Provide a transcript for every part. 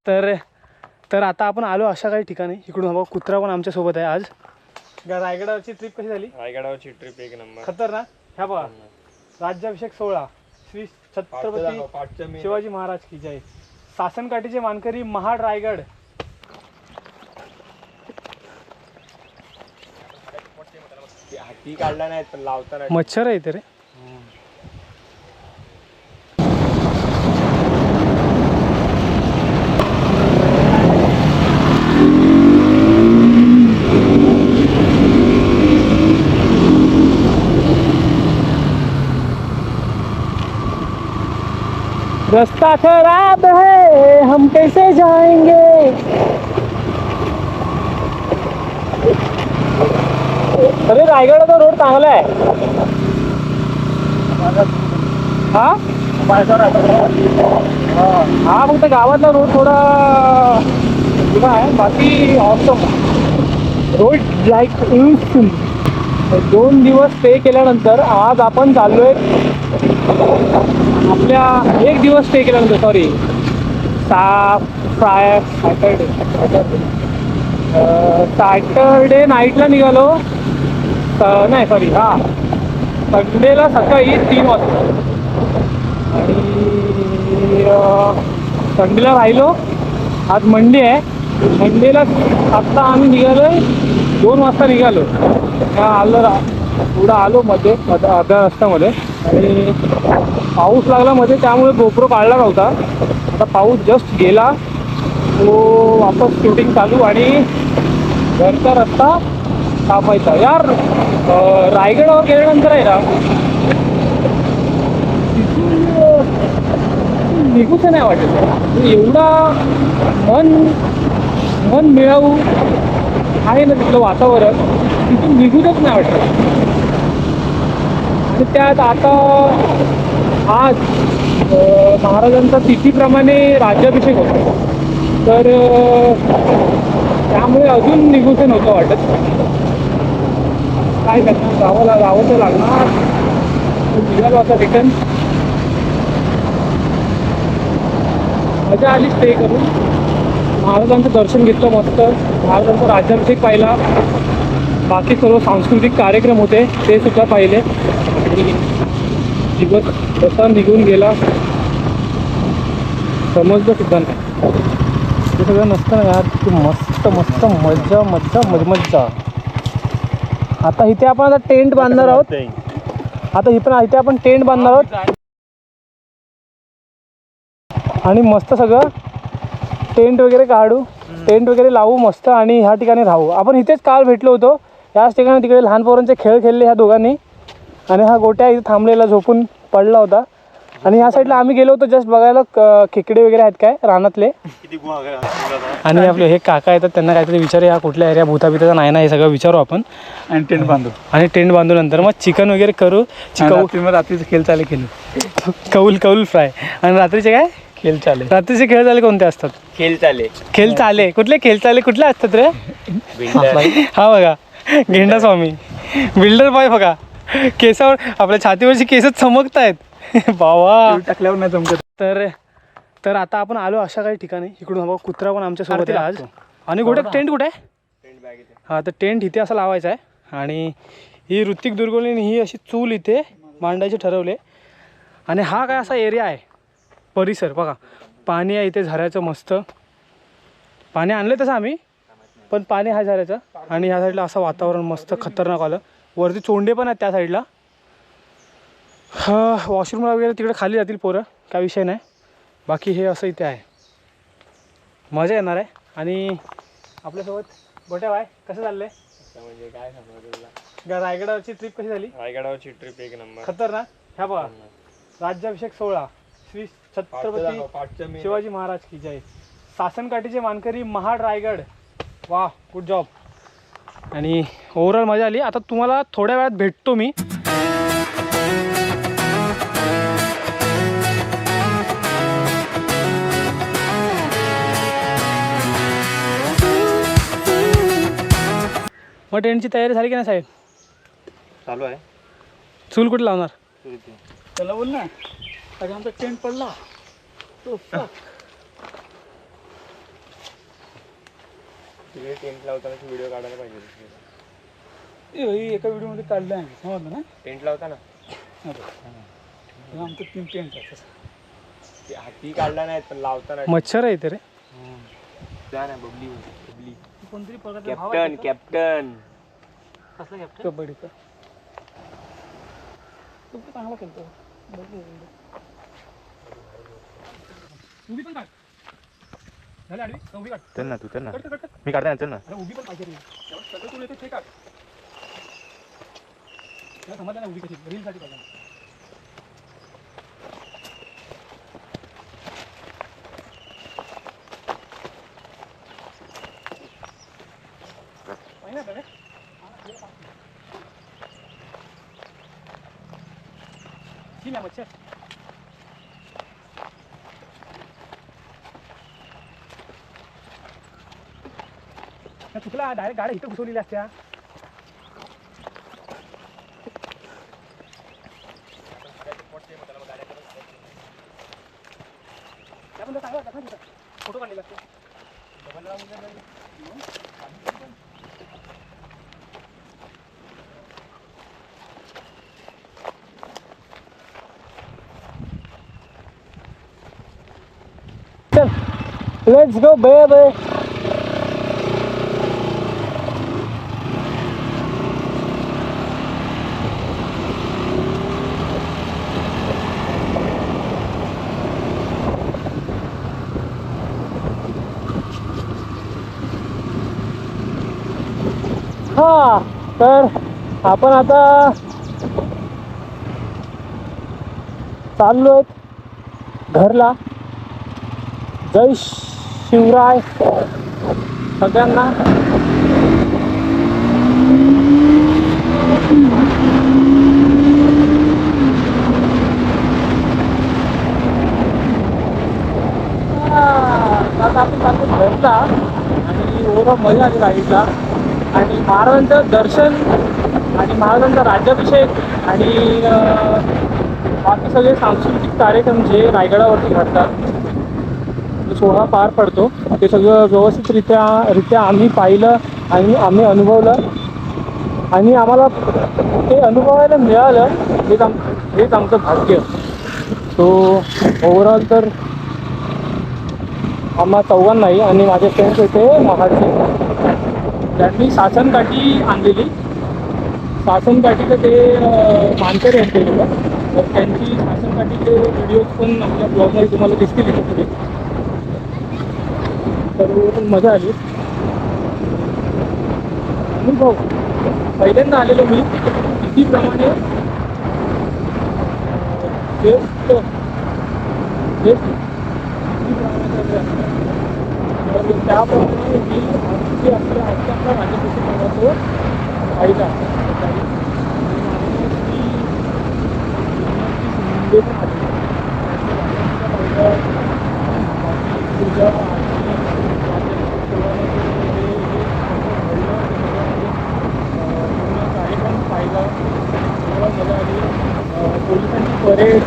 तर तर आता आपण आलो अशा काही ठिकाणी. इकडून बघा कुत्रा पण आमच्या सोबत आहे आज. रायगडावरची ट्रिप कशी झाली? रायगडावरची ट्रिप एक नंबर खतरनाक. ह्या बघा राज्याभिषेक सोहळा श्री छत्रपती शिवाजी महाराज की जय. सासनकाठीचे मानकरी महाड रायगड. हाती काढला नाही पण लावताना मच्छर आहे इथे रे. रास्ता खराब है हम कैसे जाएंगे. अरे रायगडाचा रोड चांगला आहे. हा हा फक्त गावातला रोड थोडा जुना आहे. बाकी ऑसम रोड लाईक 2 दिवस स्टे केल्यानंतर आज आपण चाललोय आपल्या 1 दिवस स्टे केल्यानंतर सॉरी सॅटरडे नाईटला निघालो. नाही सॉरी हां संडेला सकाळी 3 वाजता आणि संडेला राहिलो. आज मंडे आहे. मंडेला आत्ता आम्ही निघालो 2 वाजता निघालो. पुढं आलो मध्ये अर्ध्या रस्त्यामध्ये आणि पाऊस लागला मध्ये त्यामुळे गोप्रो काढला नव्हता. आता पाऊस जस्ट गेला तो वापस शूटिंग चालू आणि घरचा रस्ता कापायचा. यार रायगडावर गेल्यानंतर आहे ना तिथून निघूच नाही वाटत. एवढा मन मिळावू आहे ना तिथलं वातावरण. तिथून निघूनच नाही वाटत. आणि त्यात आता आज महाराजांचा तिथीप्रमाणे राज्याभिषेक होतो तर त्यामुळे अजून निघूसे नव्हतं वाटत. काय करणार जावं तर लागणार. निघालो आता रिटर्न. मजा आली स्टे करून. महाराजांचं दर्शन घेतलं मस्त. महाराजांचा राज्याभिषेक पाहिला. बाकी सर्व सांस्कृतिक कार्यक्रम होते ते सुद्धा पाहिले. दिवस कसा निघून गेला समजलं सुद्धा नाही. ते सगळं नसतं ना यार. की मस्त मस्त मज्जा मज्जा मज्जा. आता इथे आपण टेंट बांधणार आहोत. इथे आपण टेंट बांधणार आहोत आणि मस्त सगळं टेंट वगैरे काढू. टेंट वगैरे लावू मस्त आणि ह्या ठिकाणी राहू. आपण इथेच काल भेटलो होतो. याच ठिकाणी तिकडे लहान पोरांचे खेळ खेळले ह्या दोघांनी आणि हा गोट्या इथे थांबलेला झोपून पडला होता. आणि ह्या साईडला आम्ही गेलो होतो जस्ट बघायला खेकडे वगैरे आहेत काय रानातले. आणि आपले हे काका येतात त्यांना काहीतरी विचारू या कुठल्या एरिया भूताबिताचा नाही ना हे सगळं विचारू आपण. आणि टेंट बांधू नंतर मग चिकन वगैरे करू. रात्रीचे खेळ चाले केले. कौल फ्राय. आणि रात्रीचे काय खेळ चाले. रात्रीचे खेळ चाले कोणते असतात? खेळ चाले कुठले खेळ चाले कुठले असतात रे? हा बघा गेंडा स्वामी बिल्डर बॉय बघा. केसावर आपल्या छातीवरची केसच चमकत आहेत बाबा. टाकल्यावर नाही चमकत. तर आता आपण आलो अशा काही ठिकाणी. इकडून बघा कुत्रा पण आमच्या सोबत आहे आज. आणि कुठे टेंट कुठे आहे? हां तर टेंट इथे असं लावायचं आहे. आणि ही ऋतिक दुर्गोलीने ही अशी चूल इथे मांडायची ठरवले. आणि हा काय असा एरिया आहे परिसर बघा. पाणी आहे इथे झऱ्याचं मस्त. पाणी आणलं तसं आम्ही पण पाणी हा झऱ्याचं. आणि ह्या साईडला असं वातावरण मस्त खतरनाक आलं. वरती चोंडे पण आहेत त्या साईडला. वॉशरूमला वगैरे तिकडे खाली जातील पोरं काय विषय नाही. बाकी हे असं इथे आहे. मजा येणार आहे. आणि आपल्यासोबत गोट्या बाय कसं चाललंय? म्हणजे काय सांगू. रायगडावरची ट्रिप कशी झाली? रायगडावरची ट्रिप एक नंबर. खतरनाक. ह्या बघा राज्याभिषेक सोहळा श्री छत्रपती शिवाजी महाराज की जय. सासनकाठीचे मानकरी महाड रायगड. वा गुड जॉब. आणि ओव्हरऑल मजा आली. आता तुम्हाला थोड्या वेळात भेटतो मी. मग टेंटची तयारी झाली की नाही साहेब? चालू आहे. चूल कुठे लावणार? चला बोल ना. आमचा टेंट पडला. तिकडे टेंट लावताना व्हिडिओ काढायला पाहिजे. एका व्हिडिओमध्ये काढलं आहे समजलं ना. टेंट लावताना आमचं 3 टेंट आहे. ते हाती काढला नाहीत पण लावताना मच्छर आहे इथे रे. जा ना बबली बबली कोणतरी कॅप्टन कॅप्टन कसला कॅप्टन? कबड्डीचा. तू पण चांगला खेळतो. उभी पण काढ. झाली आडवी उभी काढ. चल ना तू चल ना कट कट कट. मी काढता ना चल ना. अरे उभी पण पाहिजे रे. सगळं तू येते ते काढ. त्याला समजलं ना उभी कशी रीलसाठी काढला. मच्छर चुकला डायरेक्ट गाड्या इथं घुसवलेल्या असत्या. फोटो काढलेला असतो. Let's go baby. हा तर आपण आता चाललोय घरला. जय शिवराय सगळ्यांना. आता आपण चालतो घरला आणि ओव्हरऑल मजा आली राईडला. आणि महाराजांचं दर्शन आणि महाराजांचा राज्याभिषेक आणि बाकी सगळे सांस्कृतिक कार्यक्रम जे रायगडावरती घडतात सोहळा पार पडतो ते सगळं व्यवस्थितरित्या आम्ही पाहिलं आणि आम्ही अनुभवलं आणि आम्हाला ते अनुभवायला मिळालं. हेच आमचं भाग्य. सो ओव्हरऑल तर आम्हा चौघांनाही आणि माझे फ्रेंड्स होते महाडचे त्यांनी सासनकाठी आणलेली. सासनकाठीचं ते मानकरी आहेत ते लोक. तर त्यांची सासनकाठीचे व्हिडिओज पण आपल्या ब्लॉगमध्ये तुम्हाला दिसतील इथे पुढे. तर पण मजा आली. अनुभव पहिल्यांदा आलेलो मी कितीप्रमाणे त्याप्रमाणे मी आपल्या राज्याभिषेक करतो पाहिला. कार्यक्रम पाहिला मजा आली. पोलिसांची परेड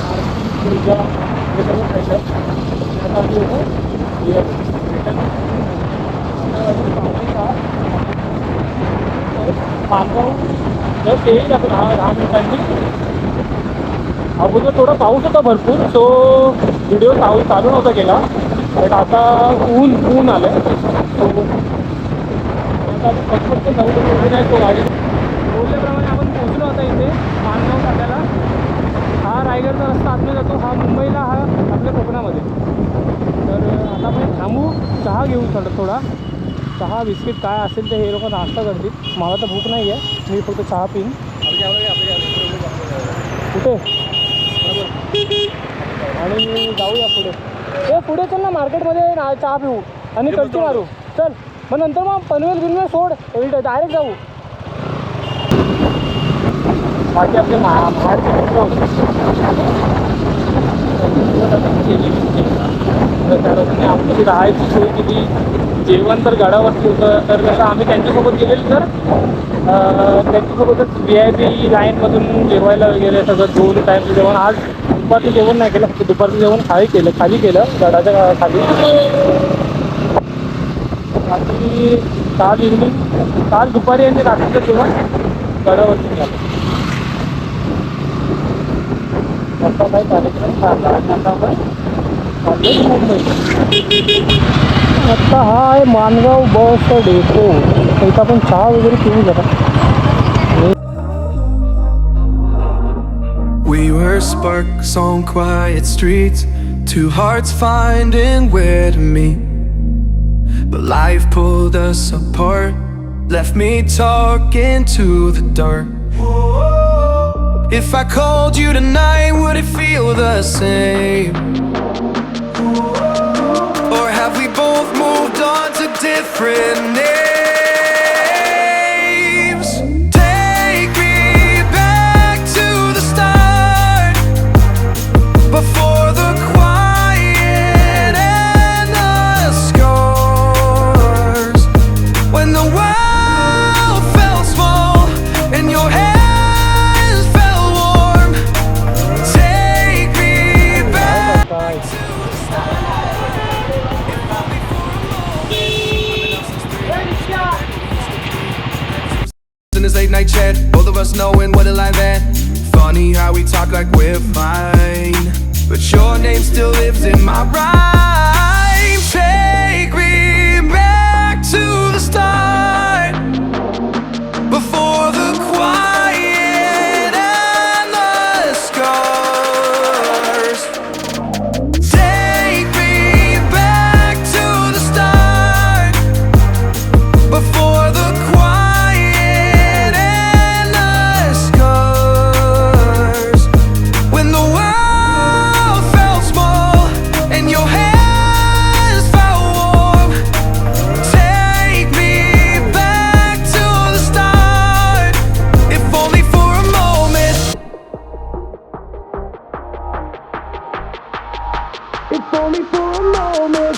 आरती पूजा हे सगळं पाहिलं. आता आम्ही मानगाव जस्ट येईल आता 10 मिनिटांनी. अगोदर थोडा पाऊस होता भरपूर सो व्हिडिओ चालू नव्हता केला. बट आता ऊन आलं आहे. आता फक्त नऊ नाही तो गाडी बोलल्याप्रमाणे आपण पोहोचलो आता इथे मानगाव फाट्याला. हा रायगडचा रस्ता आतमध्ये जातो. हा मुंबईला हा आपल्या कोकणामध्ये. तर आता आपण थांबू चहा घेऊ थोडा चहा बिस्किट काय असेल ते हे लोक नाश्ता करतील. मला तर भूक नाही आहे. मी फक्त चहा पिईन. कुठे आणि जाऊया पुढे. ते पुढे चल ना मार्केटमध्ये चहा पिऊ आणि कल्टी मारू. चल मग नंतर मग पनवेल सोड डायरेक्ट जाऊ. बाकी आपले महाडचे मित्र होते तर आमची राहायची सोय केली. जेवण तर गडावरती होतं. तर कसं आम्ही त्यांच्यासोबत गेलेलो तर त्यांच्यासोबतच VIP लाईनमधून जेवायला वगैरे सगळं 2 टाईमचं जेवण. आज दुपारचं जेवण नाही केलं. फक्त दुपारचं जेवण खाली केलं गडाच्या खाली. आणि काल दुपारी आणि रात्रीचं जेवण गडावरती झालं. आता काही कार्यक्रम झाला आणि आता आपण चाललोय मुंबई. आता हा आहे मानगाव बस डेपो. इथं आपण चहा वगैरे पिऊ जरा. We were sparks on quiet streets, two hearts finding where to meet. But life pulled us apart, left me talking to the dark. If I called you tonight, would it feel the same? Or have we both moved on to different names? Before the quiet and the scars, when the world felt small and your hands felt warm, take me back to the start. If only for a moment. In this late night chat, both of us knowing what a lie that. Funny how we talk like we're fine, but your name still lives in my rhyme. Take me back to the start, before the quiet and the scars. Take me back to the start, before the quiet and the scars. When the world felt small and your hands felt warm, take me back to the start, if only for a moment. If only for a moment.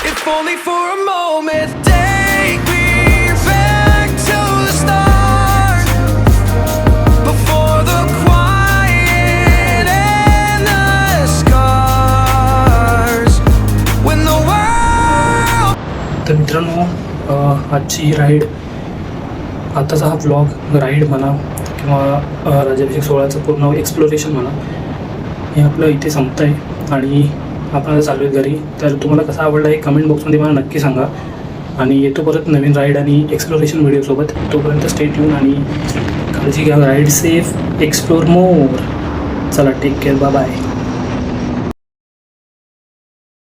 If only for a moment. Take me back to the start, before the quiet and the scars. When the world. तर मित्रांनो, आजची ride, आताचा हा vlog ride म्हणा किंवा राज्याभिषेक सोहळ्याचं पूर्ण एक्सप्लोरेशन म्हणा, हे आपलं इथे संपतं आहे आणि आपण आता चालू आहे घरी. तर तुम्हाला कसा आवडला हे कमेंट बॉक्समध्ये मला नक्की सांगा आणि येतो परत नवीन राईड आणि एक्सप्लोरेशन व्हिडिओसोबत. तोपर्यंत स्टे ट्यून आणि काळजी घ्या. Ride safe, explore more. चला, टेक केअर, बाय बाय.